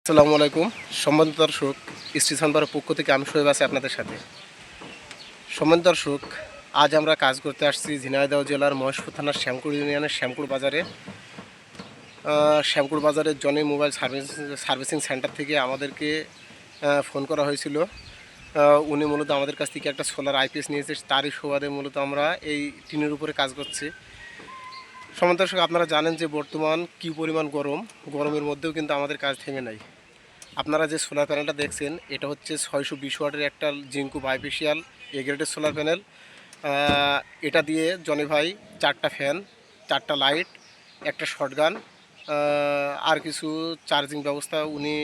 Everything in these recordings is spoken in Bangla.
আসসালামু আলাইকুম। সম্মানিত দর্শক, স্টেশনবার পক্ষ থেকে আমি শোয়েব আছি আপনাদের সাথে। সম্মানিত দর্শক, আজ আমরা কাজ করতে আসছি ঝিনাইদহ জেলার মহেশপুর থানার শ্যামকুড় ইউনিয়নের শ্যামকুড় বাজারে। শ্যামকুড় বাজারের জনি মোবাইল সার্ভিসিং সেন্টার থেকে আমাদেরকে ফোন করা হয়েছিল। উনি মূলত আমাদের কাছ থেকে একটা সোলার আইপিএস নিয়েছে, তারই সুবাদে মূলত আমরা এই টিনের উপরে কাজ করছি। সম্মানিত দর্শক, আপনারা জানেন যে বর্তমান কী পরিমাণ গরমের মধ্যেও কিন্তু আমাদের কাজ থেমে নাই। আপনারা যে সোলার প্যানেলটা দেখছেন, এটা হচ্ছে 620 ওয়াটের একটা জিঙ্কু বাইফেশিয়াল এ গ্রেডের সোলার প্যানেল। এটা দিয়ে জনি ভাই 4টা ফ্যান, 4টা লাইট, একটা শটগান আর কিছু চার্জিং ব্যবস্থা উনি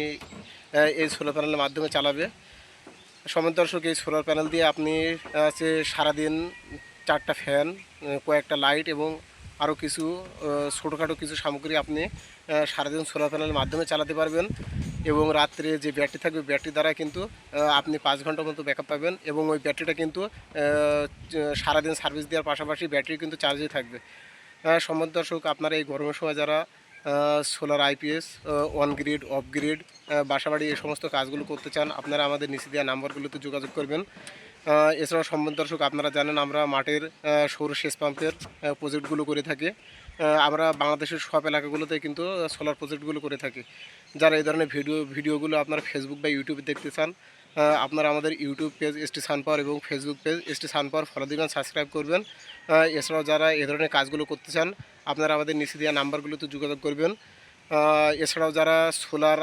এই সোলার প্যানেলের মাধ্যমে চালাবে। সম্মানিত দর্শক, এই সোলার প্যানেল দিয়ে আপনি হচ্ছে সারাদিন 4টা ফ্যান, কয়েকটা লাইট এবং আরও কিছু ছোটোখাটো কিছু সামগ্রী আপনি সারাদিন সোলার প্যানেলের মাধ্যমে চালাতে পারবেন। এবং রাত্রে যে ব্যাটারি থাকবে, ব্যাটারি দ্বারা কিন্তু আপনি 5 ঘন্টার মতো ব্যাকআপ পাবেন এবং ওই ব্যাটারিটা কিন্তু সারাদিন সার্ভিস দেওয়ার পাশাপাশি ব্যাটারি কিন্তু চার্জে থাকবে। সম্মানিত দর্শক, আপনারা এই গরমের সময় যারা solar IPS, on grid, off grid, বাসাবাড়ি এই সমস্ত কাজগুলো করতে চান, আপনারা আমাদের নিচে দেওয়া নাম্বারগুলোতে যোগাযোগ করবেন। এছাড়াও সম্মানিত দর্শক, আপনারা জানেন আমরা মাঠের সৌর সেচ পাম্পের প্রজেক্টগুলো করে থাকি। আমরা বাংলাদেশের সব এলাকাগুলোতে কিন্তু সোলার প্রজেক্টগুলো করে থাকি। যারা এই ধরনের ভিডিওগুলো আপনারা ফেসবুক বা ইউটিউবে দেখতে চান, আপনারা আমাদের ইউটিউব পেজ এসটি সানপাওয়ার এবং Facebook page ST SunPower follow দিবেন, সাবস্ক্রাইব করবেন। এছাড়াও যারা এ ধরনের কাজগুলো করতে চান, আপনারা আমাদের নিচে দেওয়া নাম্বারগুলোতে যোগাযোগ করবেন। এছাড়াও যারা সোলার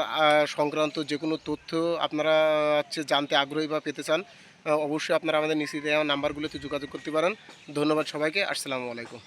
সংক্রান্ত যে কোনো তথ্য আপনারা জানতে আগ্রহী বা পেতে চান, অবশ্যই আপনারা আমাদের নিচে দেওয়া নাম্বারগুলোতে যোগাযোগ করতে পারেন। ধন্যবাদ সবাইকে। আসসালামু আলাইকুম।